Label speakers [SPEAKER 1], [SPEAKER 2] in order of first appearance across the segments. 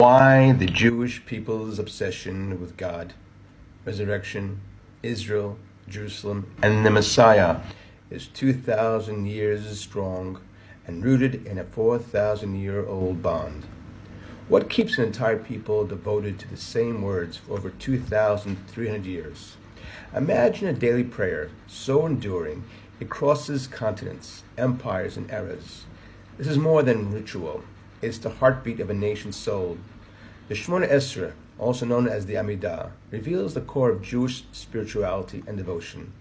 [SPEAKER 1] Why the Jewish people's obsession with God, resurrection, Israel, Jerusalem, and the Messiah is 2,000 years strong and rooted in a 4,000-year-old bond. What keeps an entire people devoted to the same words for over 2,300 years? Imagine a daily prayer so enduring it crosses continents, empires, and eras. This is more than ritual. It's the heartbeat of a nation's soul. The Shemona Esrei, also known as the Amidah, reveals the core of Jewish spirituality and devotion.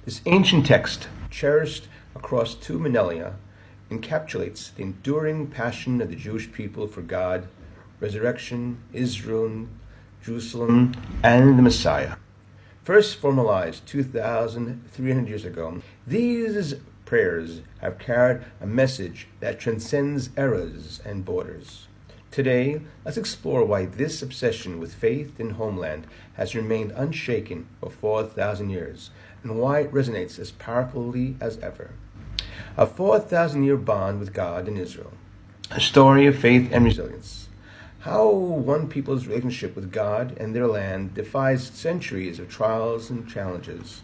[SPEAKER 1] This ancient text, cherished across 2 millennia, encapsulates the enduring passion of the Jewish people for God, resurrection, Israel, Jerusalem, and the Messiah. First formalized 2,300 years ago, these prayers have carried a message that transcends eras and borders. Today, let's explore why this obsession with faith in homeland has remained unshaken for 4,000 years, and why it resonates as powerfully as ever. A 4,000-year bond with God and Israel. A story of faith and resilience. How one people's relationship with God and their land defies centuries of trials and challenges.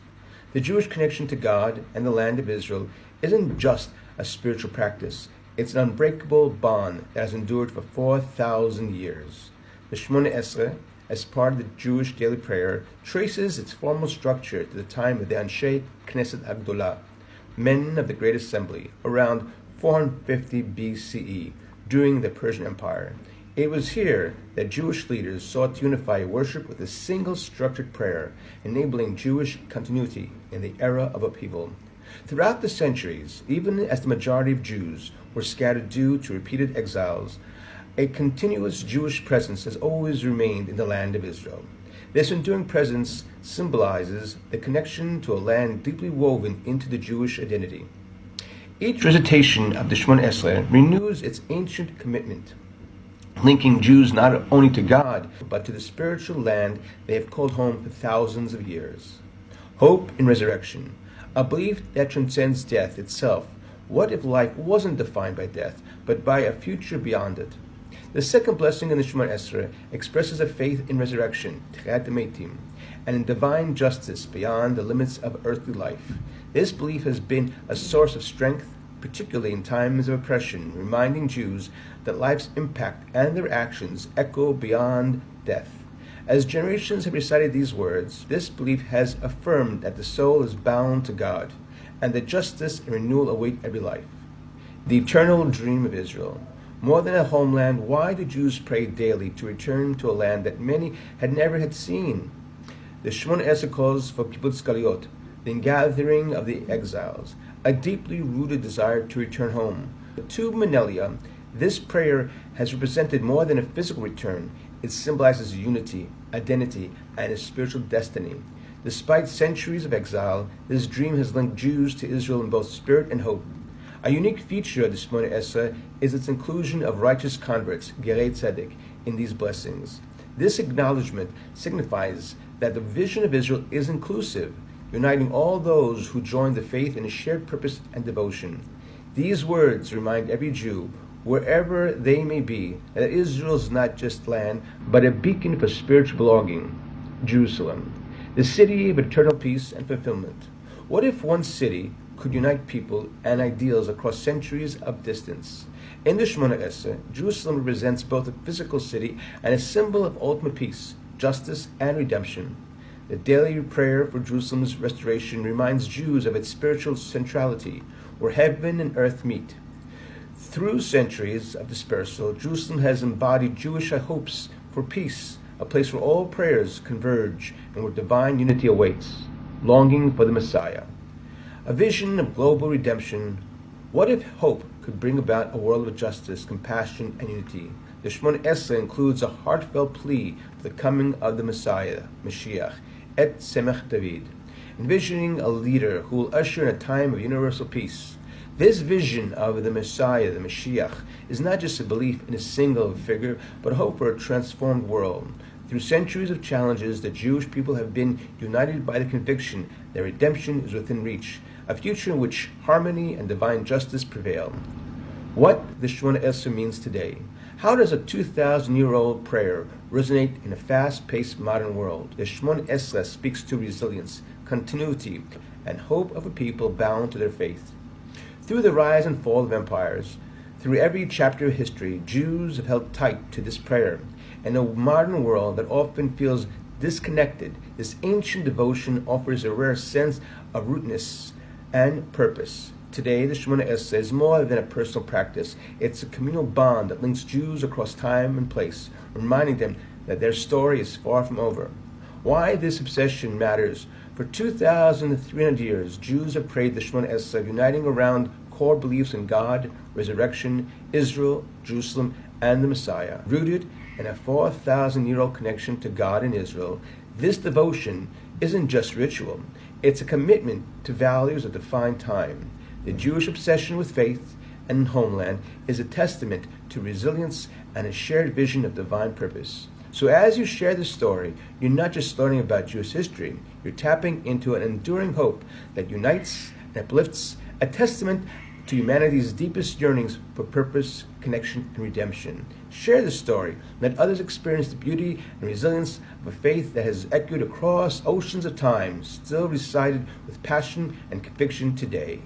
[SPEAKER 1] The Jewish connection to God and the land of Israel isn't just a spiritual practice. It's an unbreakable bond that has endured for 4,000 years. The Shemona Esrei, as part of the Jewish daily prayer, traces its formal structure to the time of the Anshe Knesset Agdolah, men of the Great Assembly, around 450 BCE, during the Persian Empire. It was here that Jewish leaders sought to unify worship with a single structured prayer, enabling Jewish continuity in the era of upheaval. Throughout the centuries, even as the majority of Jews were scattered due to repeated exiles, a continuous Jewish presence has always remained in the land of Israel. This enduring presence symbolizes the connection to a land deeply woven into the Jewish identity. Each recitation of the Shemona Esrei renews its ancient commitment, linking Jews not only to God, but to the spiritual land they have called home for thousands of years. Hope in resurrection, a belief that transcends death itself. What if life wasn't defined by death, but by a future beyond it? The second blessing in the Shemona Esrei expresses a faith in resurrection, Tchiat Meitim, and in divine justice beyond the limits of earthly life. This belief has been a source of strength, particularly in times of oppression, reminding Jews that life's impact and their actions echo beyond death. As generations have recited these words, this belief has affirmed that the soul is bound to God, and that justice and renewal await every life. The eternal dream of Israel. More than a homeland, why do Jews pray daily to return to a land that many had seen? The Shemona Esrei calls for kibbutz galiot, the ingathering of the exiles, a deeply rooted desire to return home. For 2 millennia, this prayer has represented more than a physical return. It symbolizes unity, identity, and a spiritual destiny. Despite centuries of exile, this dream has linked Jews to Israel in both spirit and hope. A unique feature of the Shemona Esrei is its inclusion of righteous converts, Gerei Tzedek, in these blessings. This acknowledgement signifies that the vision of Israel is inclusive, uniting all those who join the faith in a shared purpose and devotion. These words remind every Jew, wherever they may be, that Israel is not just land, but a beacon for spiritual belonging. Jerusalem, the city of eternal peace and fulfillment. What if one city could unite people and ideals across centuries of distance? In the Shemona Esrei, Jerusalem represents both a physical city and a symbol of ultimate peace, justice, and redemption. The daily prayer for Jerusalem's restoration reminds Jews of its spiritual centrality, where heaven and earth meet. Through centuries of dispersal, Jerusalem has embodied Jewish hopes for peace, a place where all prayers converge and where divine unity awaits, longing for the Messiah. A vision of global redemption. What if hope could bring about a world of justice, compassion, and unity? The Shemona Esrei includes a heartfelt plea for the coming of the Messiah, Mashiach, Et Tzemach David, envisioning a leader who will usher in a time of universal peace. This vision of the Messiah, the Mashiach, is not just a belief in a single figure, but a hope for a transformed world. Through centuries of challenges, the Jewish people have been united by the conviction that redemption is within reach, a future in which harmony and divine justice prevail. What the Shemona Esrei means today. How does a 2,000-year-old prayer resonate in a fast-paced modern world? The Shemona Esrei speaks to resilience, continuity, and hope of a people bound to their faith. Through the rise and fall of empires, through every chapter of history, Jews have held tight to this prayer. In a modern world that often feels disconnected, this ancient devotion offers a rare sense of rootedness and purpose. Today, the Shemona Esrei is more than a personal practice. It's a communal bond that links Jews across time and place, reminding them that their story is far from over. Why this obsession matters. For 2,300 years, Jews have prayed the Shemona Esrei, uniting around core beliefs in God, resurrection, Israel, Jerusalem, and the Messiah. Rooted in a 4,000-year-old connection to God and Israel, this devotion isn't just ritual. It's a commitment to values that define time. The Jewish obsession with faith and homeland is a testament to resilience and a shared vision of divine purpose. So as you share this story, you're not just learning about Jewish history, you're tapping into an enduring hope that unites and uplifts, a testament to humanity's deepest yearnings for purpose, connection, and redemption. Share the story. Let others experience the beauty and resilience of a faith that has echoed across oceans of time, still recited with passion and conviction today.